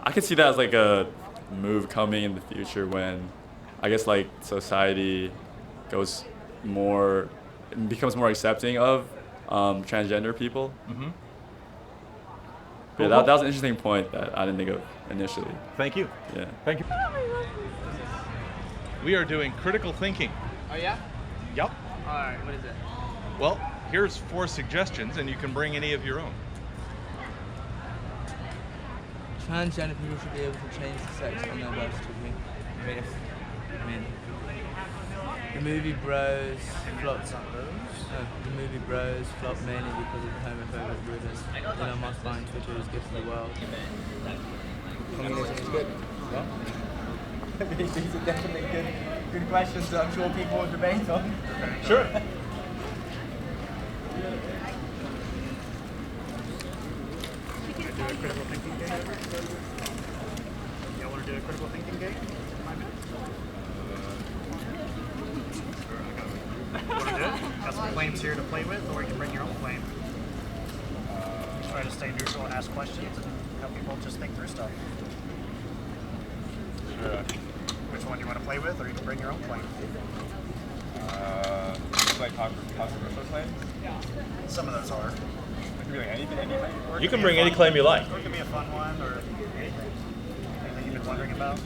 I could see that as like a move coming in the future when I guess like society goes more becomes more accepting of transgender people. Mm-hmm. But yeah, that was an interesting point that I didn't think of initially. Thank you. Yeah. Thank you. We are doing critical thinking. Oh yeah? Yep. Alright, what is it? Well, here's 4 suggestions, and you can bring any of your own. Transgender people should be able to change the sex on their birth certificate. I mean, the movie Bros flopped. The movie Bros flopped mainly because of the homophobic rumors. Elon Musk buying Twitter is good for the world. Communism is good. Yeah. These are definitely good questions that I'm sure people will debate on. Sure. Do a critical thinking game? Y'all want to do a critical thinking game? 5 minutes? Want to do it? Got some claims here to play with, or you can bring your own claim. Try to stay neutral and ask questions and help people just think through stuff. Sure. Which one do you want to play with, or you can bring your own claim? Like controversial claims? Some of those are. It could be like anything. Or it You could can be bring a any fun- claim you like. Or it could be a fun one, or anything. Anything you've been wondering about?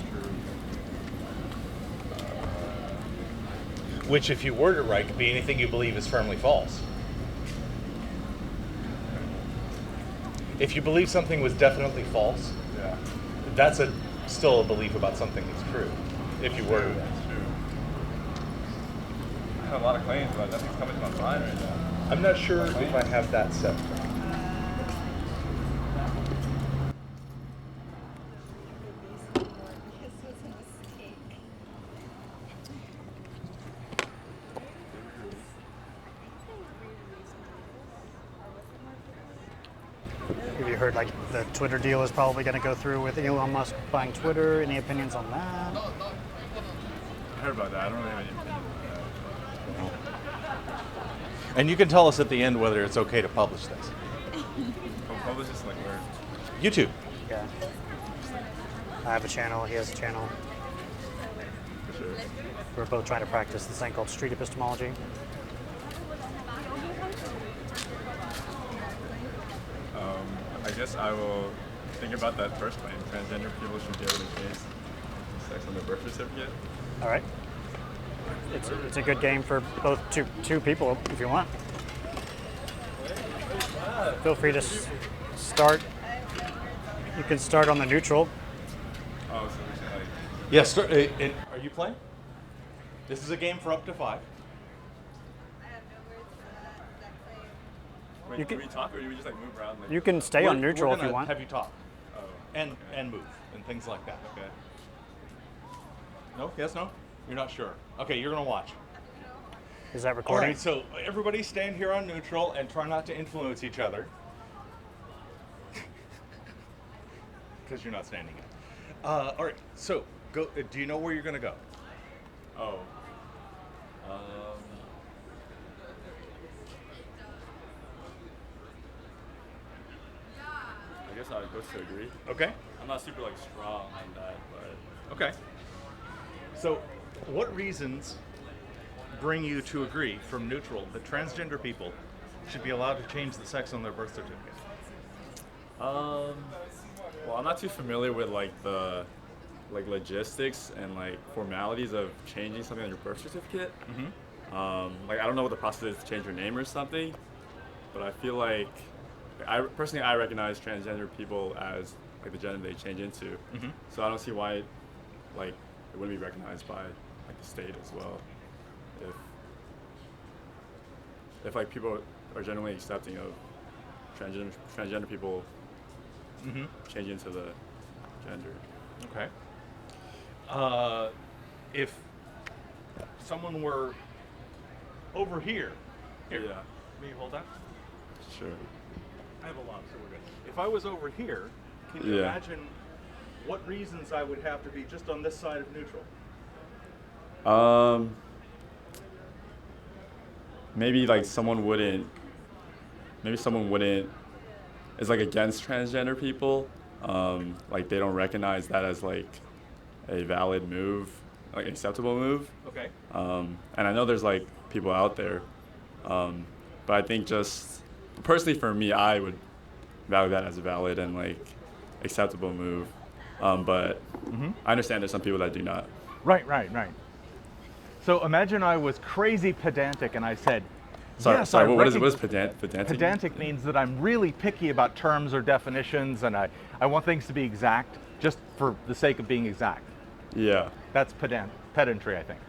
Which, if you word it right, could be anything you believe is firmly false. If you believe something was definitely false, Yeah. that's still a belief about something that's true. If you word it right. That's true. I have a lot of claims, but nothing's coming to my mind right now. I'm not sure if I have that set. Have you heard like the Twitter deal is probably going to go through with Elon Musk buying Twitter? Any opinions on that? I heard about that. I don't really have any opinion on that. And you can tell us at the end whether it's okay to publish this. Publish this like where? YouTube. Yeah. I have a channel. He has a channel. For sure. We're both trying to practice this thing called street epistemology. I guess I will think about that first claim. Transgender people should be able to change sex on their birth certificate. All right. It's a good game for both two people if you want. Feel free to start. You can start on the neutral. Oh, so we should like. Yes. Are you playing? This is a game for up to 5. Wait, You can can- we talk or do we just like move around? Like, You can stay on neutral if you want. Have you talk Oh, and move and things like that. okay. No? Yes? No? You're not sure. Okay, you're gonna watch. Is that All recording? right. So everybody stand here on neutral and try not to influence each other. Because you're not standing it. All right. So go. Do you know where you're gonna go? Oh. I guess I would go to agree. Okay. I'm not super like strong on that, but Okay. So, what reasons bring you to agree from neutral that transgender people should be allowed to change the sex on their birth certificate? well, I'm not too familiar with like the logistics and like formalities of changing something on your birth certificate. Like I don't know what the process is to change your name or something, but I feel like I recognize transgender people as like the gender they change into. So I don't see why like it wouldn't be recognized by like the state as well. If like people are generally accepting of transgender people changing into the gender. Okay. If someone were over here, Yeah, Can you hold that? sure. I have a lot, so we're good. If I was over here, can you Yeah. imagine what reasons I would have to be just on this side of neutral? Maybe like someone wouldn't is like against transgender people, like they don't recognize that as like a valid move, like acceptable move. Okay. And I know there's like people out there, but I think just personally for me, I would value that as a valid and like acceptable move. But I understand there's some people that do not. Right. So imagine I was crazy pedantic and I said, yes, Sorry. What is pedantic? Pedantic means that I'm really picky about terms or definitions, and I want things to be exact just for the sake of being exact. Yeah. That's pedantry, I think.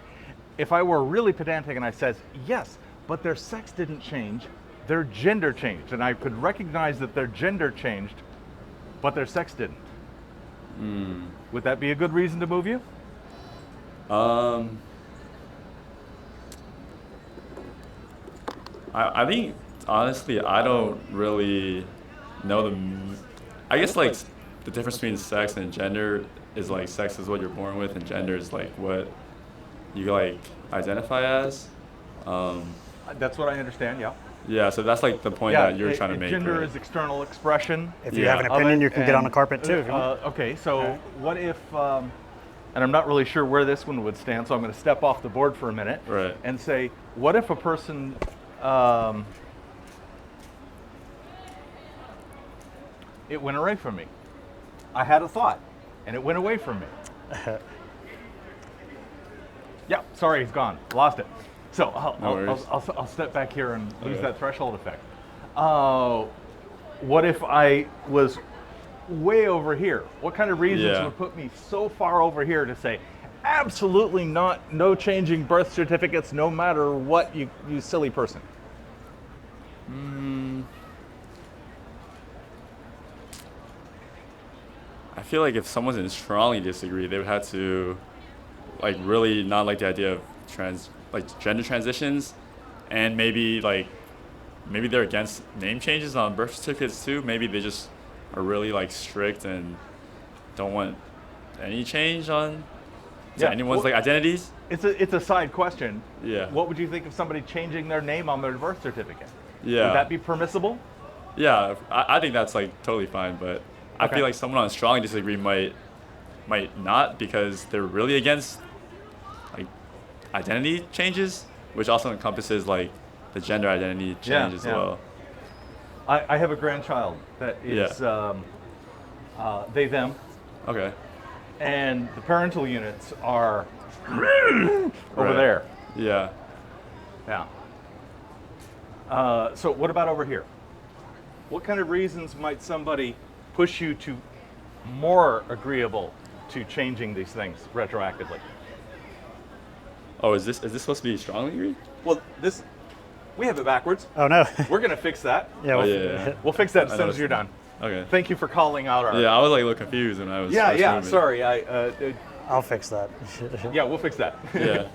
If I were really pedantic and I says, yes, but their sex didn't change, their gender changed, and I could recognize that their gender changed, but their sex didn't. Would that be a good reason to move you? I think honestly, I don't really know I guess like the difference between sex and gender is like sex is what you're born with, and gender is like what you like identify as. That's what I understand. Yeah. Yeah, so that's like the point that you're trying to make. Gender right? is external expression. If you have an opinion, you can get on the carpet too. If you want. Okay, so what if, and I'm not really sure where this one would stand, so I'm going to step off the board for a minute Right. and say, what if a person, it went away from me. I had a thought, and it went away from me. Yeah, sorry, it's gone. Lost it. So I'll step back here and lose that threshold effect. What if I was way over here? What kind of reasons would put me so far over here to say, absolutely not, no changing birth certificates, no matter what, you silly person? I feel like if someone didn't strongly disagree, they would have to like really not like the idea of gender transitions, and maybe they're against name changes on birth certificates too. Maybe they just are really like strict and don't want any change on anyone's like identities. It's a side question. Yeah. What would you think of somebody changing their name on their birth certificate? Yeah. Would that be permissible? Yeah, I think that's like totally fine, but I Okay. feel like someone on strongly disagree might not, because they're really against like identity changes, which also encompasses like the gender identity change as well. I have a grandchild that is they, them, Okay. and the parental units are over Right. there. Yeah. Yeah. So what about over here? What kind of reasons might somebody push you to more agreeable to changing these things retroactively? Oh, is this supposed to be strongly agree? Well, we have it backwards. Oh no. We're gonna fix that. Yeah. Oh, well, yeah. We'll fix that as I soon as noticed. you're done. Okay. Thank you for calling out our. Yeah, I was like a little confused when I was. Yeah, first yeah. moving. Sorry, I'll fix that. yeah, we'll fix that. Yeah.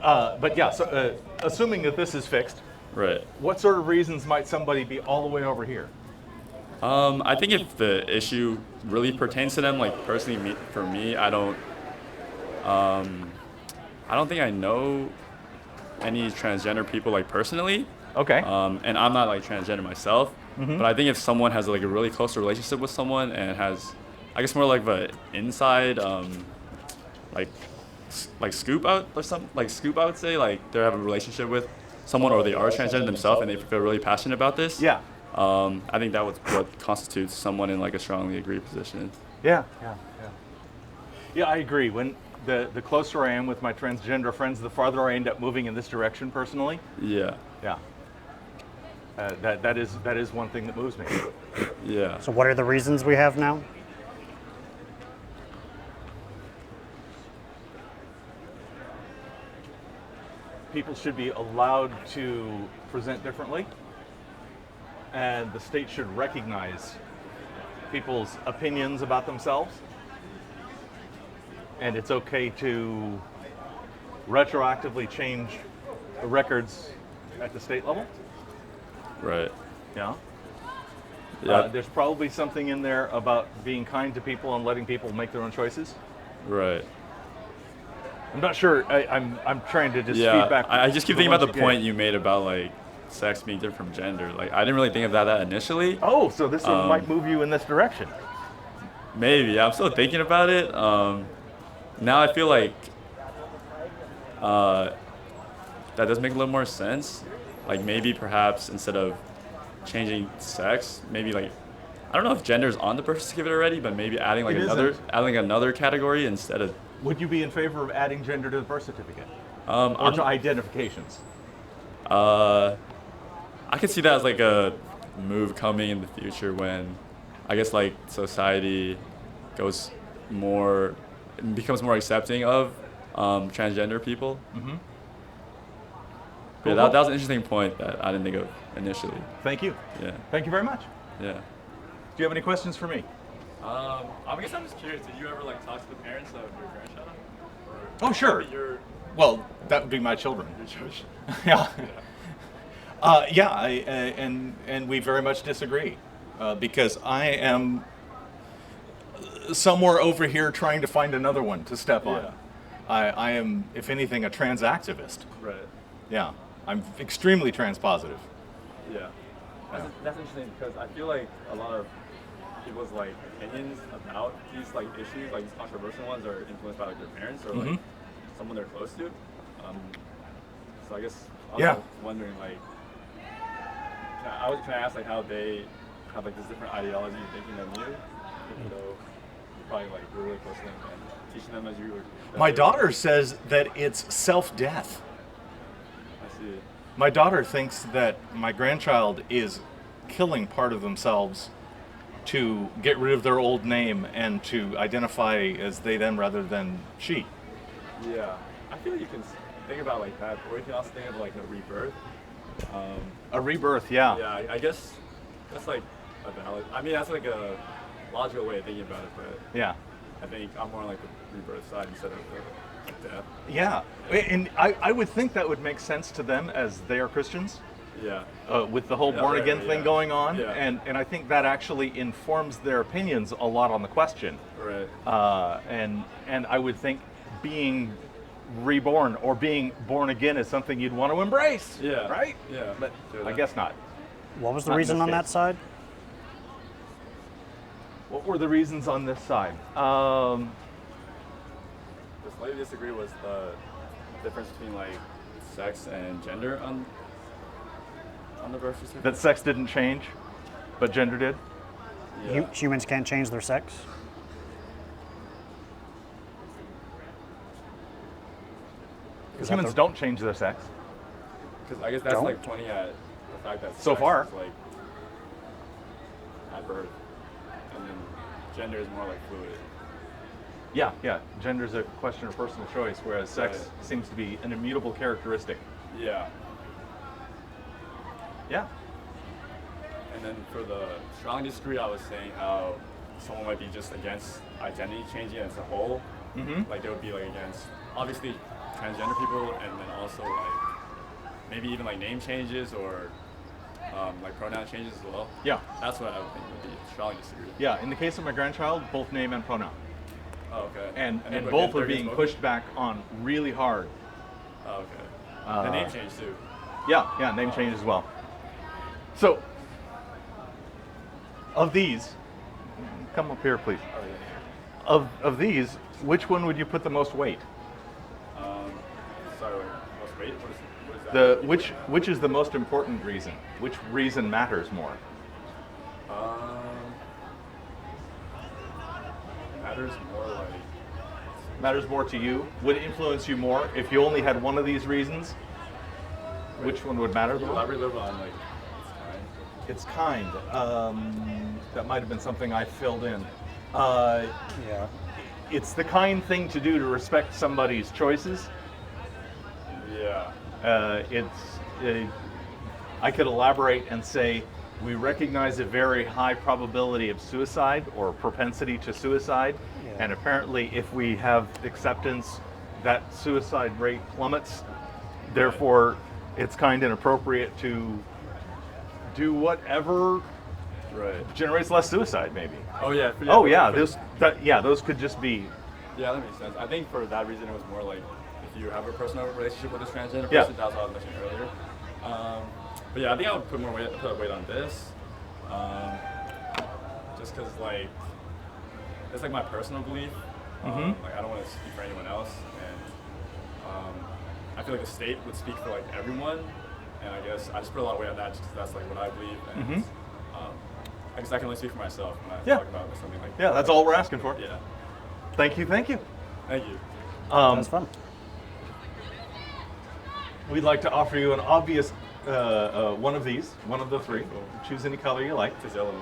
But yeah, so assuming that this is fixed, Right. what sort of reasons might somebody be all the way over here? I think if the issue really pertains to them, like personally, for me, I don't think I know any transgender people like personally. Okay. And I'm not like transgender myself, but I think if someone has like a really close relationship with someone and has, I guess more like the inside, like scoop out or something, like scoop, I would say, like they have a relationship with someone or they are transgender themselves and they feel really passionate about this. Yeah. I think that was what constitutes someone in like a strongly agreed position. Yeah. Yeah, I agree. When the closer I am with my transgender friends, the farther I end up moving in this direction personally. Yeah. Yeah. That is one thing that moves me. Yeah. So what are the reasons we have now? People should be allowed to present differently, and the state should recognize people's opinions about themselves, and it's okay to retroactively change the records at the state level. Right. Yeah. Yeah. There's probably something in there about being kind to people and letting people make their own choices. Right. I'm not sure. I'm trying to just Yeah. feedback. I just keep the thinking about ones the you point gave. you made about like sex being different from gender. Like I didn't really think of that initially. Oh, so this one might move you in this direction. Maybe I'm still thinking about it. Now I feel like that does make a little more sense. Like maybe perhaps instead of changing sex, maybe like I don't know if gender's on the birth certificate already, but maybe adding like another category instead of. Would you be in favor of adding gender to the birth certificate? Or Or to identifications? I could see that as like a move coming in the future when I guess like society becomes more accepting of transgender people. Mm-hmm. Yeah, that was an interesting point that I didn't think of initially. Thank you. Yeah. Thank you very much. Yeah. Do you have any questions for me? I guess I'm just curious. Did you ever like talk to the parents of your grandchild? Oh, sure. Your Well, that would be my children. church. Yeah. And we very much disagree because I am somewhere over here trying to find another one to step on. Yeah. I am, if anything, a trans activist. Right. Yeah, I'm extremely transpositive. Yeah. That's interesting because I feel like a lot of people's like opinions about these like issues, like these controversial ones, are influenced by like their parents or like someone they're close to. So I guess I was wondering like, can I ask like how they have like this different ideology and thinking than you, even though you're probably like really close to them and teaching them as you were. My daughter says that it's self-death. I see. My daughter thinks that my grandchild is killing part of themselves to get rid of their old name and to identify as they them rather than she. Yeah, I feel like you can think about like that, or you can also think of like a rebirth. A rebirth, yeah. Yeah, I guess that's like a valid. I mean, that's like a logical way of thinking about it, but Yeah. I think I'm more on like the rebirth side instead of the death. Yeah, and I would think that would make sense to them as they are Christians, Yeah. with the whole Yeah, born right, again thing yeah. going on, Yeah. and I think that actually informs their opinions a lot on the question. Right. And I would think being reborn or being born again is something you'd want to embrace. Yeah. Right? Yeah. But Sure, I guess not. What was the Not in reason this on that case. side? What were the reasons on this side? The slightly disagree was the difference between like sex and gender on the birth certificate. That sex didn't change, but gender did? Yeah. Humans can't change their sex? Because humans don't change their sex. Because I guess that's Don't? like pointing at the fact that So sex far. is like at birth, and then gender is more like fluid. Yeah. Gender is a question of personal choice, whereas sex Right. seems to be an immutable characteristic. Yeah. Yeah. And then for the strong disagree, I was saying how someone might be just against identity changing as a whole. Mm-hmm. Like they would be like against obviously transgender people, and then also like maybe even like name changes or like pronoun changes as well. Yeah. That's what I would think would be strong disagree. Yeah. In the case of my grandchild, both name and pronoun. Oh, okay. And then both they're are being against both? pushed back on really hard. Oh, okay. The name change too. Yeah, name change as well. So, of these, come up here, please. Oh, yeah. Of these, which one would you put the most weight? Sorry, most weight? What is that? Which is the most important reason? Which reason matters more? Matters more like. Matters more to you? Would influence you more if you only had one of these reasons? Which one would matter the most? Elaborate a little on like its kind. It's kind. That might have been something I filled in. Yeah. It's the kind thing to do to respect somebody's choices. Yeah. I could elaborate and say we recognize a very high probability of suicide or propensity to suicide, Yeah. and apparently if we have acceptance, that suicide rate plummets. Therefore, it's kind and appropriate to do whatever Right. generates less suicide, maybe. Oh yeah. Oh yeah, those could just be. Yeah, that makes sense. I think for that reason, it was more like if you have a personal relationship with a transgender person, Yeah. that's what I was mentioning earlier. But yeah, I think I would put weight on this. Just because, like, it's like my personal belief. Like, I don't want to speak for anyone else. And I feel like the state would speak for, like, everyone. And I guess I just put a lot of weight on that just because that's, like, what I believe. And I guess I can only speak for myself when I talk about something like that. Yeah, that's all we're asking for. Yeah. Thank you, thank you. Thank you. That's fun. We'd like to offer you an obvious one of these, one of the three. Choose any color you like. It's yellow.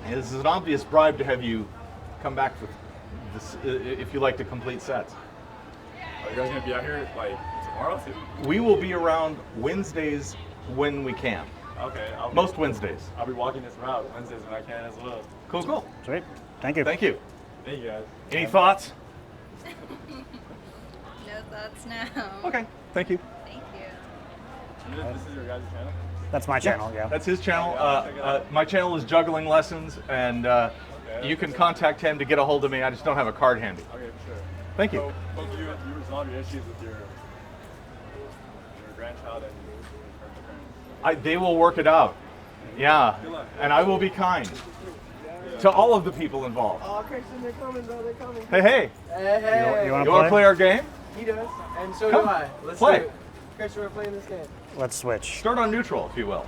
This is an obvious bribe to have you come back with this, if you like to complete sets. Are you guys going to be out here, like, tomorrow too? We will be around Wednesdays when we can. Okay. Most Wednesdays. I'll be walking this route Wednesdays when I can as well. Cool, cool. Sweet. Thank you. Thank you. Thank you, guys. Any thoughts? No thoughts now. Okay. Thank you. Thank you. And this is your guys' channel? That's my channel, yeah. That's his channel. Check it out. My channel is Juggling Lessons, and you can contact him to get a hold of me. I just don't have a card handy. Okay, for sure. Thank you. So, hope you resolve your issues with your grandchild and your parents. They will work it out. Yeah. Good luck. And I will be kind to all of the people involved. Oh, Christian, they're coming, bro. They're coming. Hey, hey. Hey, hey. You want You to want to play our game? He does, and so Come. do I. Let's Play. do it. Christian, we're playing this game. Let's switch. Start on neutral, if you will.